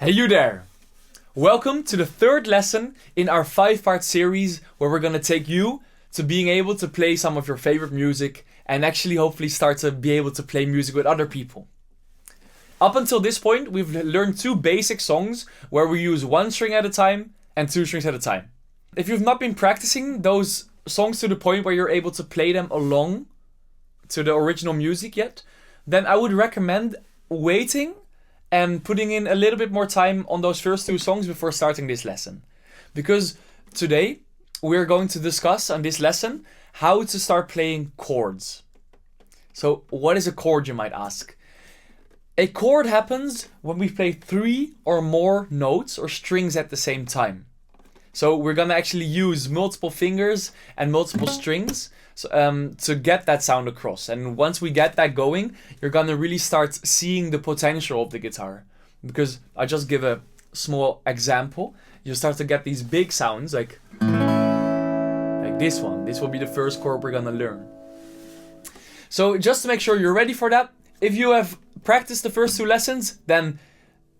Hey you there! Welcome to the third lesson in our 5-part series where we're gonna take you to being able to play some of your favorite music and actually hopefully start to be able to play music with other people. Up until this point, we've learned two basic songs where we use one string at a time and two strings at a time. If you've not been practicing those songs to the point where you're able to play them along to the original music yet, then I would recommend waiting and putting in a little bit more time on those first two songs before starting this lesson. Because today we're going to discuss on this lesson how to start playing chords. So what is a chord, you might ask? A chord happens when we play 3 or more notes or strings at the same time. So we're gonna actually use multiple fingers and multiple strings to get that sound across. And once we get that going, you're gonna really start seeing the potential of the guitar. Because I just give a small example. You start to get these big sounds like this one. This will be the first chord we're gonna learn. So just to make sure you're ready for that, if you have practiced the first two lessons, then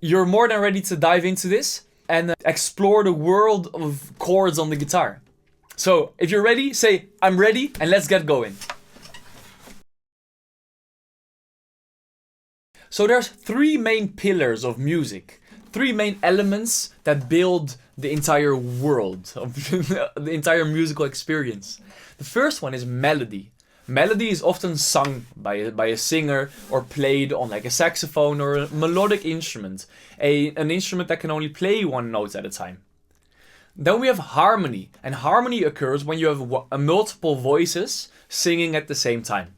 you're more than ready to dive into this and explore the world of chords on the guitar. So, if you're ready, say, I'm ready, and let's get going. So there's 3 main pillars of music. 3 main elements that build the entire world, of the entire musical experience. The first one is melody. Melody is often sung by a singer or played on like a saxophone or a melodic instrument. An instrument that can only play one note at a time. Then we have harmony, and harmony occurs when you have multiple voices singing at the same time.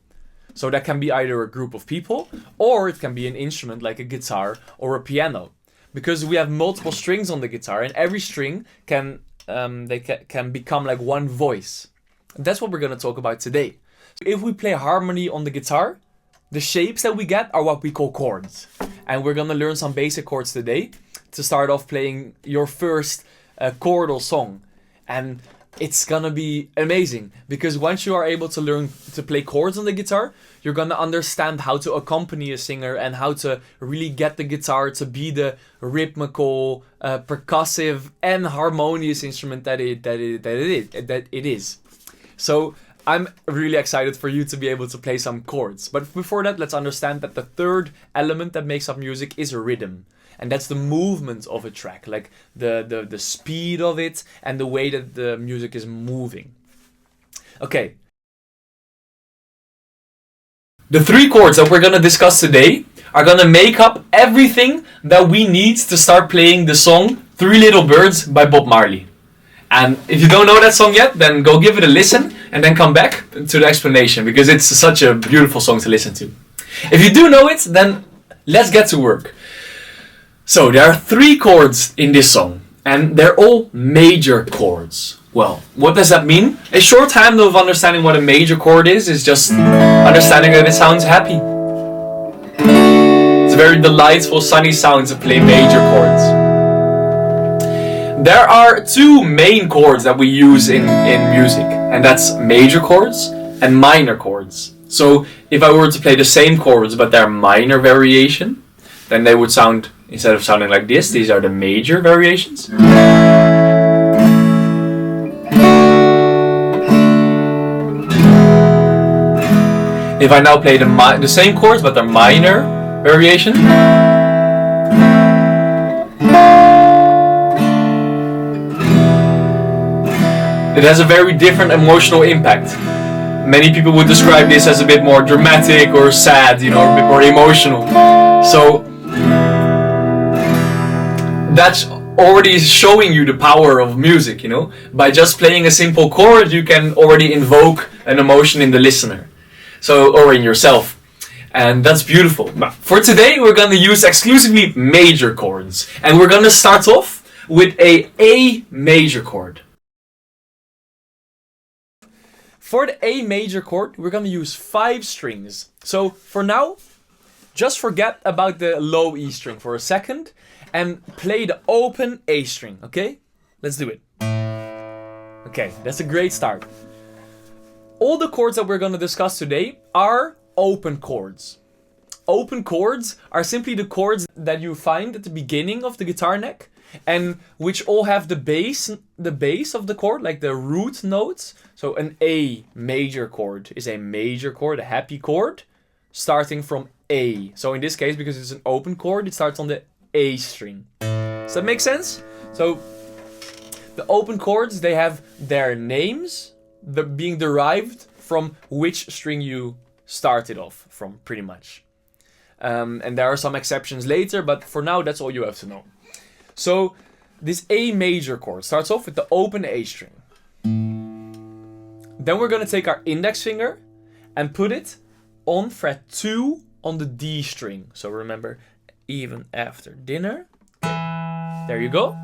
So that can be either a group of people, or it can be an instrument like a guitar or a piano. Because we have multiple strings on the guitar, and every string can become like one voice. And that's what we're going to talk about today. If we play harmony on the guitar, the shapes that we get are what we call chords. And we're going to learn some basic chords today to start off playing your first chordal song. And it's gonna be amazing because once you are able to learn to play chords on the guitar, you're gonna understand how to accompany a singer and how to really get the guitar to be the rhythmical, percussive and harmonious instrument that it is. So I'm really excited for you to be able to play some chords. But before that, let's understand that the third element that makes up music is rhythm. And that's the movement of a track, like the speed of it and the way that the music is moving. Okay. The 3 chords that we're going to discuss today are going to make up everything that we need to start playing the song 3 Little Birds by Bob Marley. And if you don't know that song yet, then go give it a listen and then come back to the explanation because it's such a beautiful song to listen to. If you do know it, then let's get to work. So there are 3 chords in this song, and they're all major chords. Well, what does that mean? A shorthand of understanding what a major chord is just understanding that it sounds happy. It's a very delightful, sunny sound to play major chords. There are 2 main chords that we use in music, and that's major chords and minor chords. So if I were to play the same chords but they're minor variation, then they would sound, instead of sounding like this, these are the major variations. If I now play the same chords but they're minor variation, it has a very different emotional impact. Many people would describe this as a bit more dramatic or sad, a bit more emotional. So that's already showing you the power of music, By just playing a simple chord, you can already invoke an emotion in the listener. Or in yourself. And that's beautiful. But for today, we're going to use exclusively major chords. And we're going to start off with A major chord. For the A major chord, we're going to use 5 strings. So for now, just forget about the low E string for a second and play the open A string, okay? Let's do it. Okay, that's a great start. All the chords that we're going to discuss today are open chords. open chords are simply the chords that you find at the beginning of the guitar neck, and which all have the base of the chord, like the root notes. So an A major chord is a major chord, a happy chord, starting from A. So in this case, because it's an open chord, it starts on the A string. Does that make sense? So the open chords, they have their names being derived from which string you started off from, pretty much. And there are some exceptions later, but for now, that's all you have to know. So this A major chord starts off with the open A string. Then we're going to take our index finger and put it on fret 2 on the D string. So remember, even after dinner. Okay. There you go.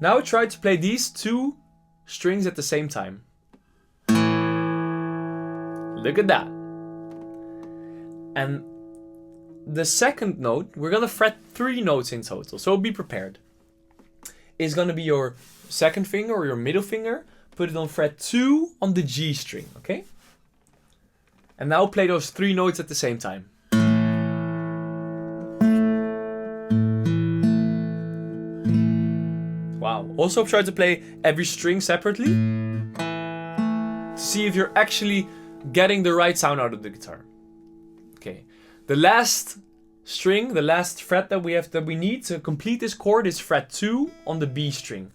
Now try to play these two strings at the same time. Look at that. And the second note, we're going to fret 3 notes in total, so be prepared. Is going to be your second finger or your middle finger. Put it on fret 2 on the G string, okay? And now play those 3 notes at the same time. Wow. Also try to play every string separately to see if you're actually getting the right sound out of the guitar. Okay. The last string, the last fret that we need to complete this chord is fret 2 on the B string.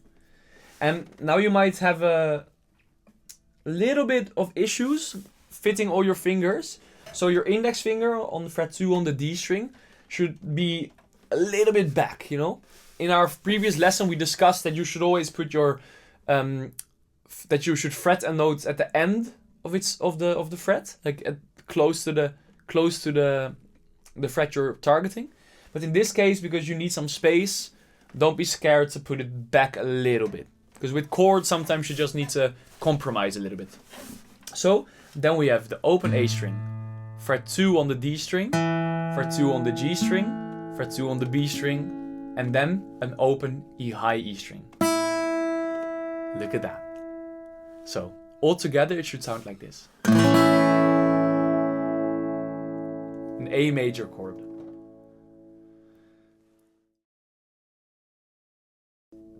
And now you might have a little bit of issues fitting all your fingers. So your index finger on fret 2 on the D string should be a little bit back, you know? In our previous lesson, we discussed that you should always put your that you should fret a note at the end of the fret, like close to the fret you're targeting. But in this case, because you need some space, don't be scared to put it back a little bit. Because with chords, sometimes you just need to compromise a little bit. So then we have the open A string, fret 2 on the D string, fret 2 on the G string, fret 2 on the B string, and then an open E high E string. Look at that. So all together it should sound like this. An A major chord.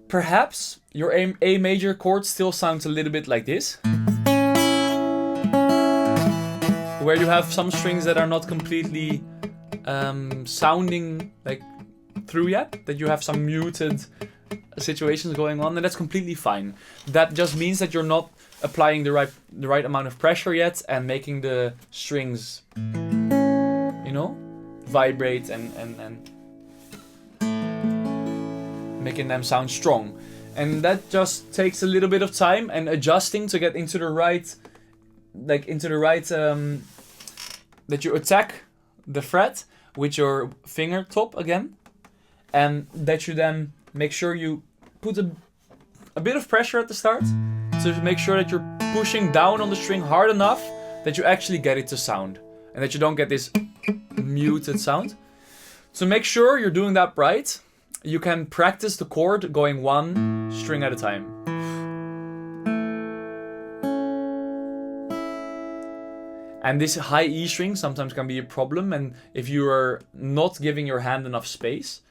Perhaps your A major chord still sounds a little bit like this, where you have some strings that are not completely sounding like through yet, that you have some muted situations going on, and that's completely fine. That just means that you're not applying the right amount of pressure yet and making the strings, you know, vibrate and making them sound strong. And that just takes a little bit of time and adjusting to get into the right, that you attack the fret with your finger top again, and that you then make sure you put a bit of pressure at the start to make sure that you're pushing down on the string hard enough that you actually get it to sound and that you don't get this muted sound. To make sure you're doing that right, you can practice the chord going one string at a time. And this high E string sometimes can be a problem, and if you are not giving your hand enough space,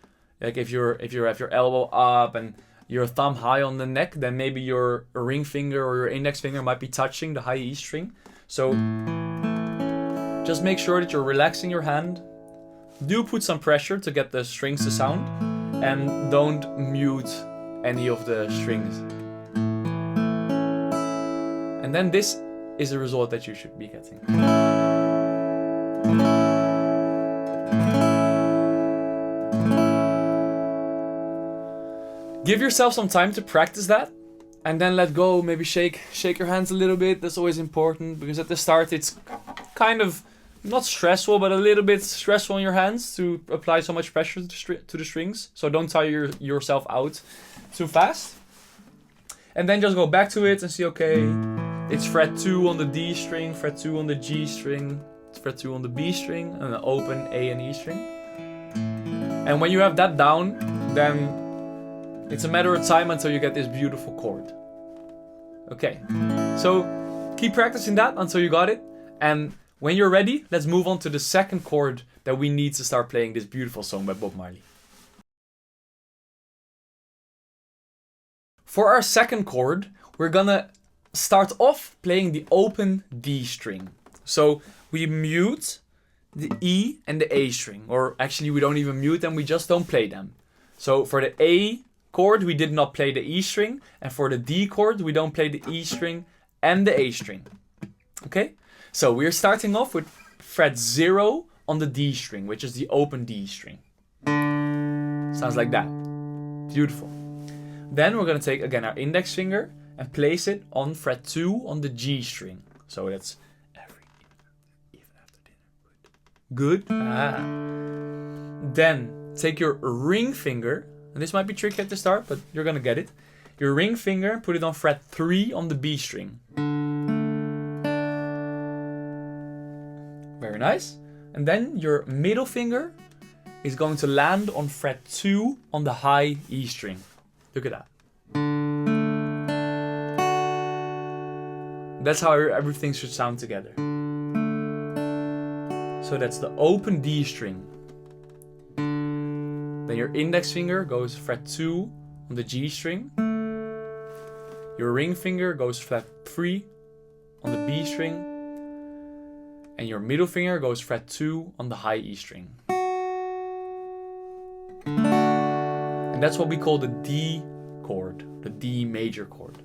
like if you have your elbow up and your thumb high on the neck, then maybe your ring finger or your index finger might be touching the high E string. So just make sure that you're relaxing your hand. Do put some pressure to get the strings to sound, and don't mute any of the strings. And then this is the result that you should be getting. Give yourself some time to practice that, and then let go. Maybe shake your hands a little bit. That's always important, because at the start it's kind of not stressful, but a little bit stressful on your hands to apply so much pressure to the strings. So don't tire yourself out too fast. And then just go back to it and see, okay, it's fret 2 on the D string, fret 2 on the G string, fret 2 on the B string, and an open A and E string. And when you have that down, then it's a matter of time until you get this beautiful chord. Okay, so keep practicing that until you got it. And When you're ready, let's move on to the second chord that we need to start playing this beautiful song by Bob Marley. For our second chord, we're gonna start off playing the open D string. So we mute the E and the A string, or actually we don't even mute them, we just don't play them. So for the A chord, we did not play the E string, and for the D chord, we don't play the E string and the A string. Okay? So we're starting off with fret 0 on the D string, which is the open D string. Sounds like that. Beautiful. Then we're gonna take again our index finger and place it on fret 2 on the G string. So that's every even after dinner. Good. Then take your ring finger, and this might be tricky at the start, but you're gonna get it. Your ring finger, put it on fret 3 on the B string. Very nice. And then your middle finger is going to land on fret 2 on the high E string. Look at that. That's how everything should sound together. So that's the open D string. Then your index finger goes fret 2 on the G string. Your ring finger goes fret 3 on the B string. And your middle finger goes fret 2 on the high E string. And that's what we call the D chord, the D major chord.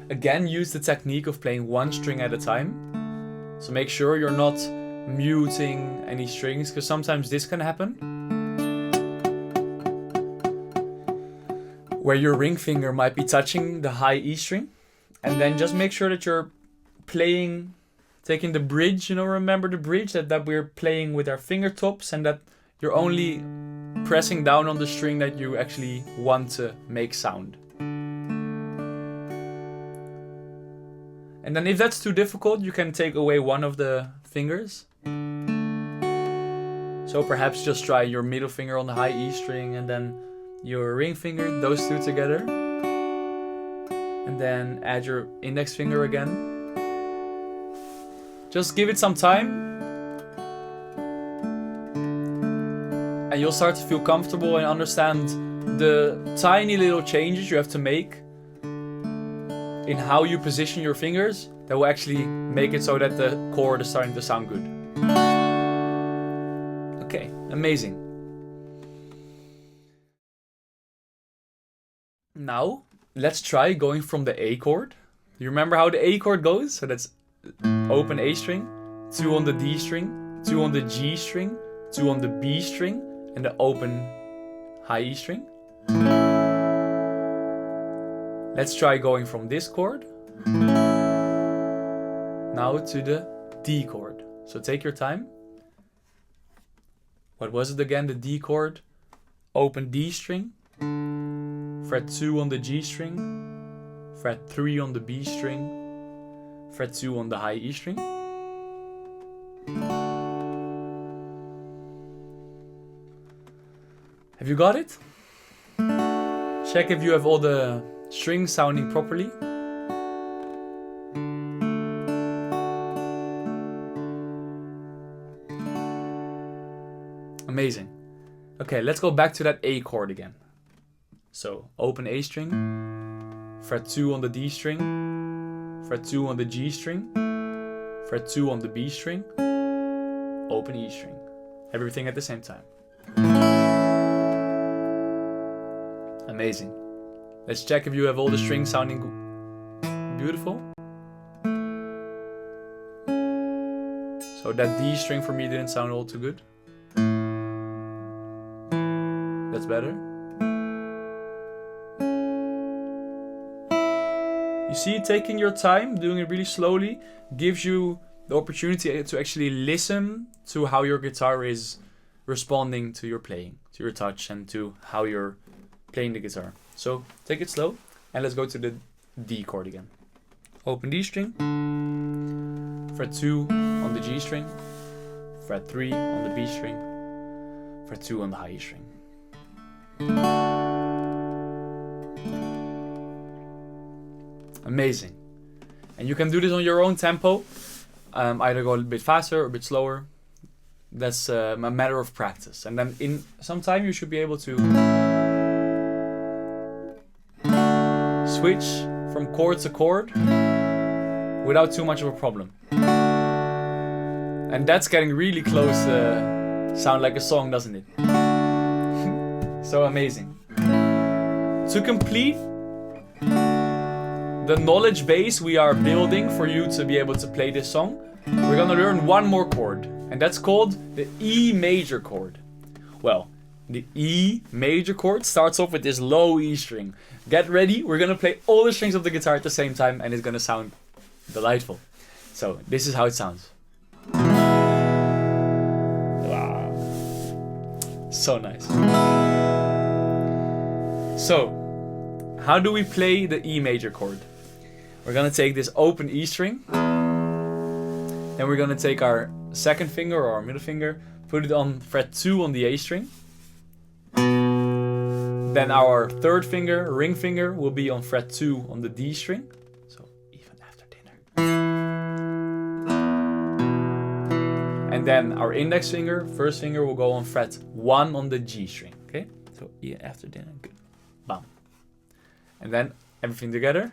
Again, use the technique of playing one string at a time. So make sure you're not muting any strings, because sometimes this can happen, where your ring finger might be touching the high E string. And then just make sure that you're playing, taking the bridge, remember the bridge that we're playing with our fingertips, and that you're only pressing down on the string that you actually want to make sound. And then if that's too difficult, you can take away one of the fingers. So perhaps just try your middle finger on the high E string and then your ring finger, those two together. And then add your index finger again. Just give it some time. And you'll start to feel comfortable and understand the tiny little changes you have to make in how you position your fingers that will actually make it so that the chord is starting to sound good. Okay, amazing. Now, let's try going from the A chord. You remember how the A chord goes? So that's open A string, 2 on the D string, 2 on the G string, 2 on the B string, and the open high E string. Let's try going from this chord now to the D chord. So take your time. What was it again? The D chord, open D string, fret 2 on the G string, fret 3 on the B string, fret 2 on the high E string. Have you got it? Check if you have all the strings sounding properly. Amazing. Okay, let's go back to that A chord again. So, open A string, fret 2 on the D string, fret 2 on the G string, fret 2 on the B string, open E string. Everything at the same time. Amazing. Let's check if you have all the strings sounding beautiful. So that D string for me didn't sound all too good. That's better. You see, taking your time, doing it really slowly, gives you the opportunity to actually listen to how your guitar is responding to your playing, to your touch, and to how you're playing the guitar. So take it slow, and let's go to the D chord again. Open D string, fret 2 on the G string, fret 3 on the B string, fret 2 on the high E string. Amazing. And you can do this on your own tempo. Either go a bit faster or a bit slower. That's a matter of practice. And then in some time you should be able to switch from chord to chord without too much of a problem. And that's getting really close to sound like a song, doesn't it? So amazing. To complete the knowledge base we are building for you to be able to play this song, we're gonna learn one more chord, and that's called the E major chord. Well, the E major chord starts off with this low E string. Get ready, we're gonna play all the strings of the guitar at the same time, and it's gonna sound delightful. So, this is how it sounds. Wow. So nice. So, how do we play the E major chord? We're gonna take this open E string. Then we're gonna take our second finger or our middle finger, put it on fret 2 on the A string. Then our third finger, ring finger, will be on fret 2 on the D string. So even after dinner. And then our index finger, first finger, will go on fret 1 on the G string. Okay? So even after dinner. Good. Bam. And then everything together.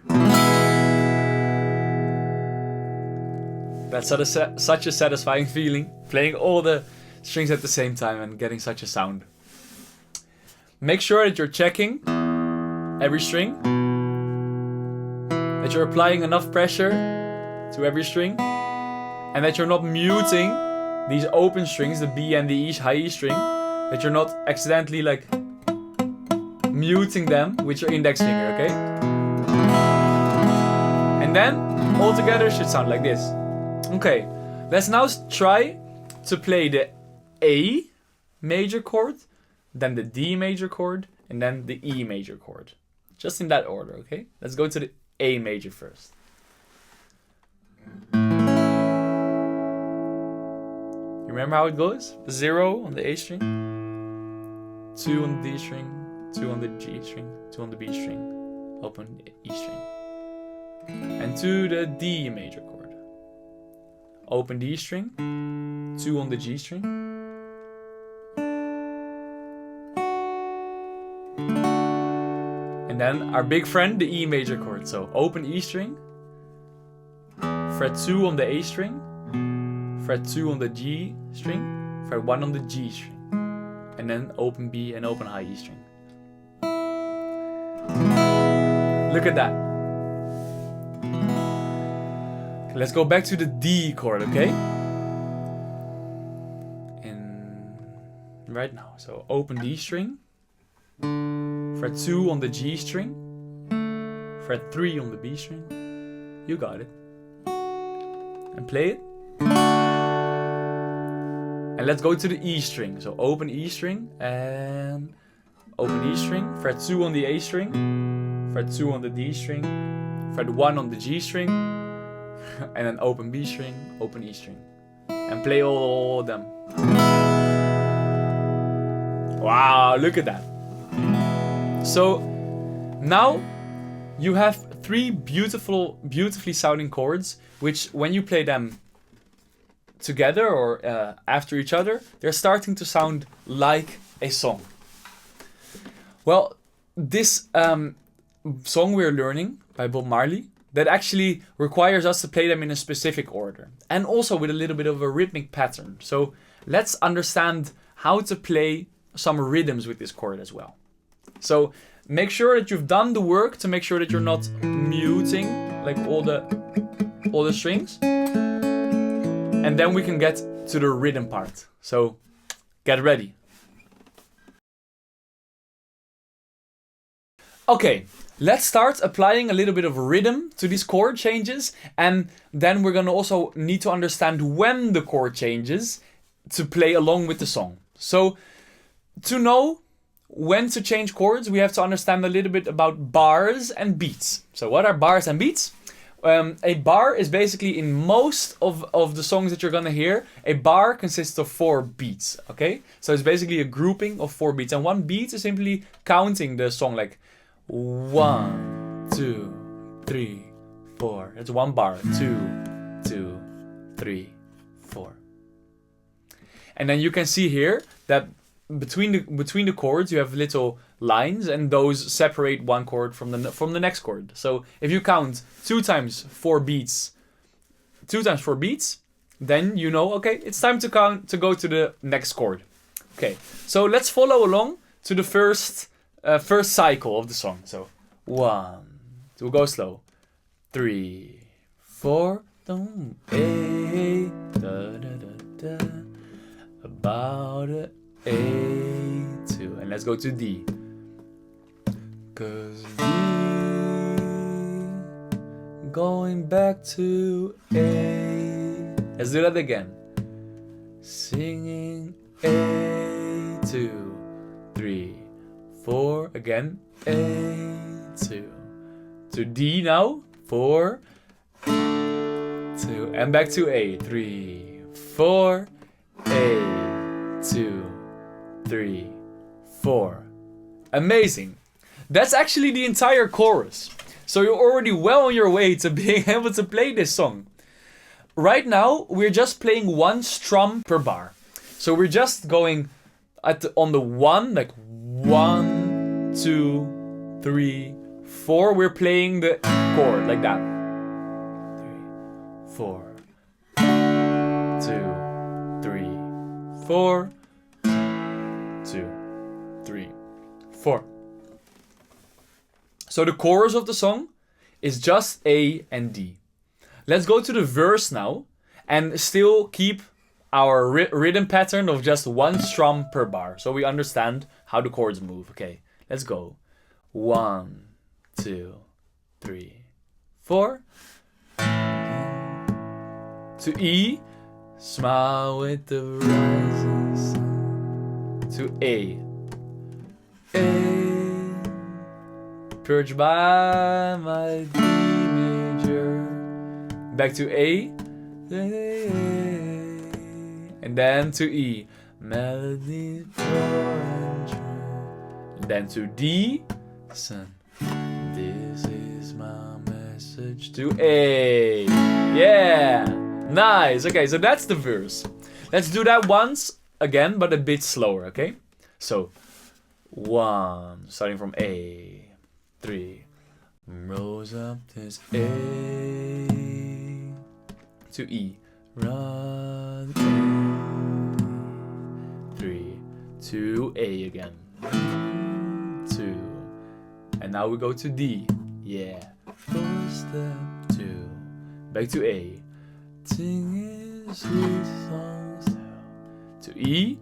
That's such a satisfying feeling, playing all the strings at the same time and getting such a sound. Make sure that you're checking every string, that you're applying enough pressure to every string, and that you're not muting these open strings, the B and the E, high E string, that you're not accidentally like muting them with your index finger, okay? And then all together should sound like this. Okay, let's now try to play the A major chord, then the D major chord, and then the E major chord. Just in that order, okay? Let's go to the A major first. You remember how it goes? 0 on the A string, 2 on the D string, 2 on the G string, 2 on the B string, open the E string. And to the D major chord. Open D string, 2 on the G string. And then our big friend, the E major chord. So open E string, fret 2 on the A string, fret 2 on the G string, fret 1 on the G string. And then open B and open high E string. Look at that. Let's go back to the D chord, okay? And right now, so open D string, fret 2 on the G string, fret 3 on the B string. You got it. And play it. And let's go to the E string. So open E string and open E string, fret 2 on the A string, fret 2 on the D string, fret 1 on the G string, and then open B string, open E string. And play all of them. Wow, look at that. So now you have 3 beautifully sounding chords, which when you play them together or after each other, they're starting to sound like a song. Well, this song we're learning by Bob Marley, that actually requires us to play them in a specific order. And also with a little bit of a rhythmic pattern. So let's understand how to play some rhythms with this chord as well. So make sure that you've done the work to make sure that you're not muting like all the strings. And then we can get to the rhythm part. So get ready. Okay, let's start applying a little bit of rhythm to these chord changes, and then we're gonna also need to understand when the chord changes to play along with the song. So to know when to change chords, we have to understand a little bit about bars and beats. So what are bars and beats? A bar is basically, in most of the songs that you're gonna hear, a bar consists of 4 beats, okay? So it's basically a grouping of 4 beats, and 1 beat is simply counting the song like 1, 2, 3, 4. That's one bar. 2, 2, 3, 4. And then you can see here that between the chords you have little lines, and those separate one chord from the next chord. So if you count 2 times 4 beats, then you know, okay, it's time to go to the next chord. Okay, so let's follow along to the first cycle of the song. So 1, we'll go slow. 3, 4, A, da da da da, about a A2, and let's go to D. 'Cause D, going back to A. Let's do that again. Singing A2, 3, 4, again A2. To D now, 4, 2, and back to A, 3, 4, A2, 3, 4. Amazing. That's actually the entire chorus. So you're already well on your way to being able to play this song. Right now, we're just playing 1 strum per bar. So we're just going on the 1, like 1, 2, 3, 4. We're playing the chord like that. 3, 4, 2, 3, 4, 2, 3, 4. So the chorus of the song is just A and D. Let's go to the verse now and still keep our rhythm pattern of just 1 strum per bar, so we understand how the chords move. Okay, let's go. 1, 2, 3, 4. To E, smile with the rising sun. To A, purged by my D major. Back to A, and then to E, melody pure and true. Then to D, son, this is my message to A. Yeah, nice. Okay, so that's the verse. Let's do that once again, but a bit slower. Okay, so 1, starting from A. 3, rose up this A to E, run A, 3, to A again, 2, and now we go to D, yeah, 4 step 2, back to A, singing sweet songs to E,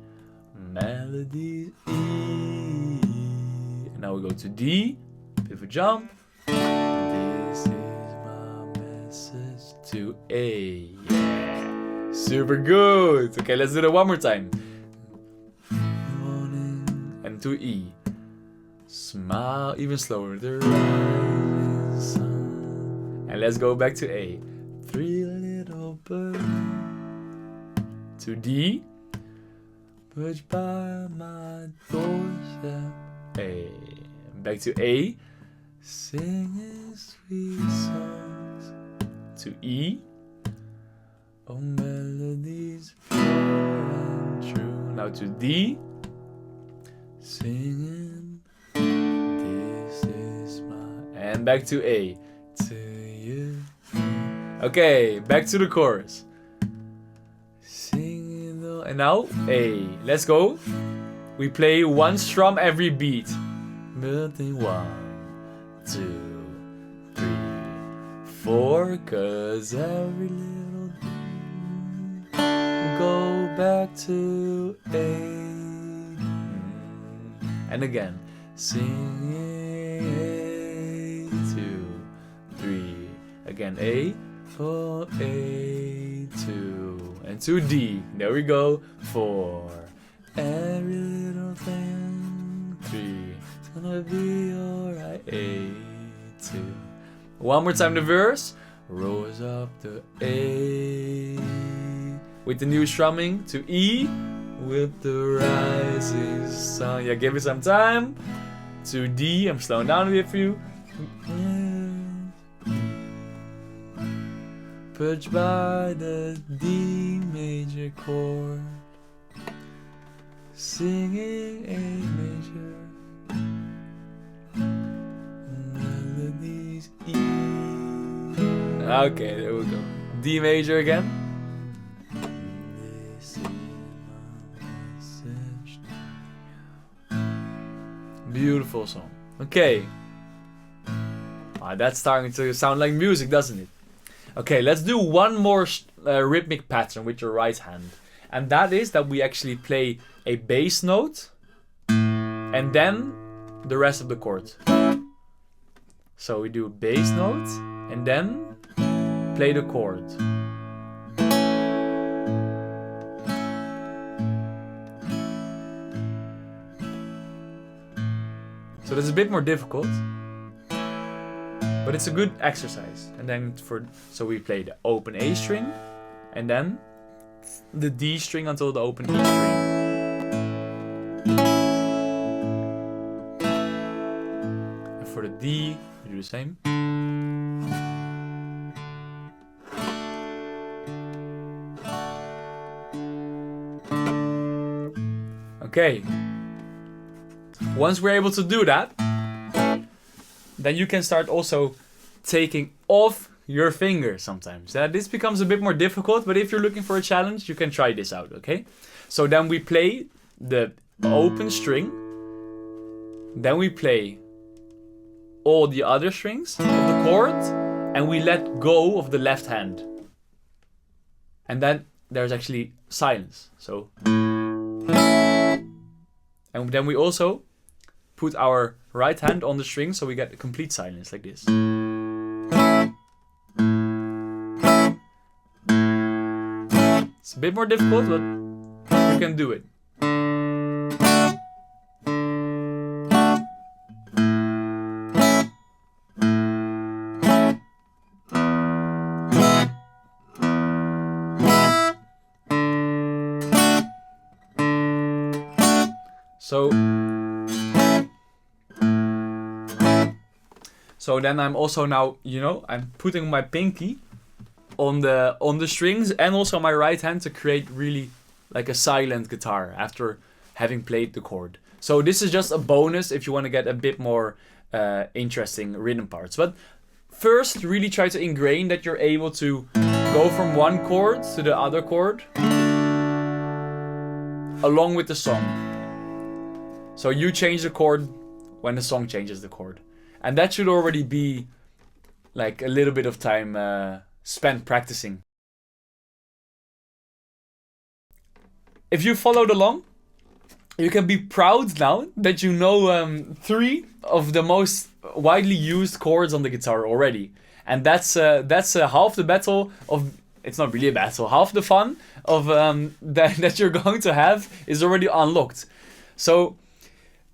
melodies E, and now we go to D, bit of a jump. This is my message to A. Yeah. Super good. Okay, let's do that one more time. Morning. And to E. Smile even slower. The rising sun. And let's go back to A. 3 little birds. To D. Perched by my doorstep. A. Back to A. Singing sweet songs to E. Oh, melodies pure and true. Now to D. Singing, this is my. And back to A. To you. Okay, back to the chorus. Singing though. And now A. Let's go. We play 1 strum every beat. Building 1, 2, 3, 4, 'cause every little thing go back to A. And again, singing A, 2, 3, again A, 4, A, 2, and to D. There we go. 4, every little thing. 3. Gonna be alright. A2. One more time the verse. Rose up to A with the new strumming to E with the rising sun. Yeah, give it some time. To D. I'm slowing down a bit for you. perched by the D major chord, singing A major, melodies E. Okay, there we go. D major again. Beautiful song. Okay. That's starting to sound like music, doesn't it? Okay, let's do one more rhythmic pattern with your right hand. And that is that we actually play a bass note and then the rest of the chord. So we do a bass note and then play the chord. So that's a bit more difficult, but it's a good exercise. And then so we play the open A string and then the D string until the open E string. And for the D, we do the same. Okay. Once we're able to do that, then you can start also taking off your fingers sometimes. This becomes a bit more difficult, but if you're looking for a challenge, you can try this out, okay? So then we play the open string, then we play all the other strings of the chord, and we let go of the left hand. And then there's actually silence. So, and then we also put our right hand on the string so we get a complete silence like this. It's a bit more difficult, but you can do it. So then I'm also now, I'm putting my pinky on the strings and also my right hand to create really like a silent guitar after having played the chord. So this is just a bonus if you want to get a bit more interesting rhythm parts. But first, really try to ingrain that you're able to go from one chord to the other chord along with the song. So you change the chord when the song changes the chord. And that should already be like a little bit of time spent practicing. If you followed along, you can be proud now that you know 3 of the most widely used chords on the guitar already. And that's half the battle of... It's not really a battle. Half the fun of that you're going to have is already unlocked. So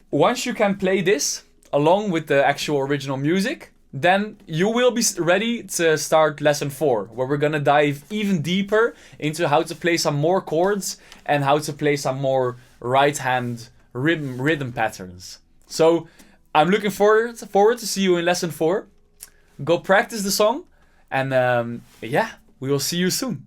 once you can play this along with the actual original music, then you will be ready to start lesson 4, where we're gonna dive even deeper into how to play some more chords and how to play some more right hand rhythm patterns. So I'm looking forward to see you in lesson 4. Go practice the song, and yeah, we will see you soon.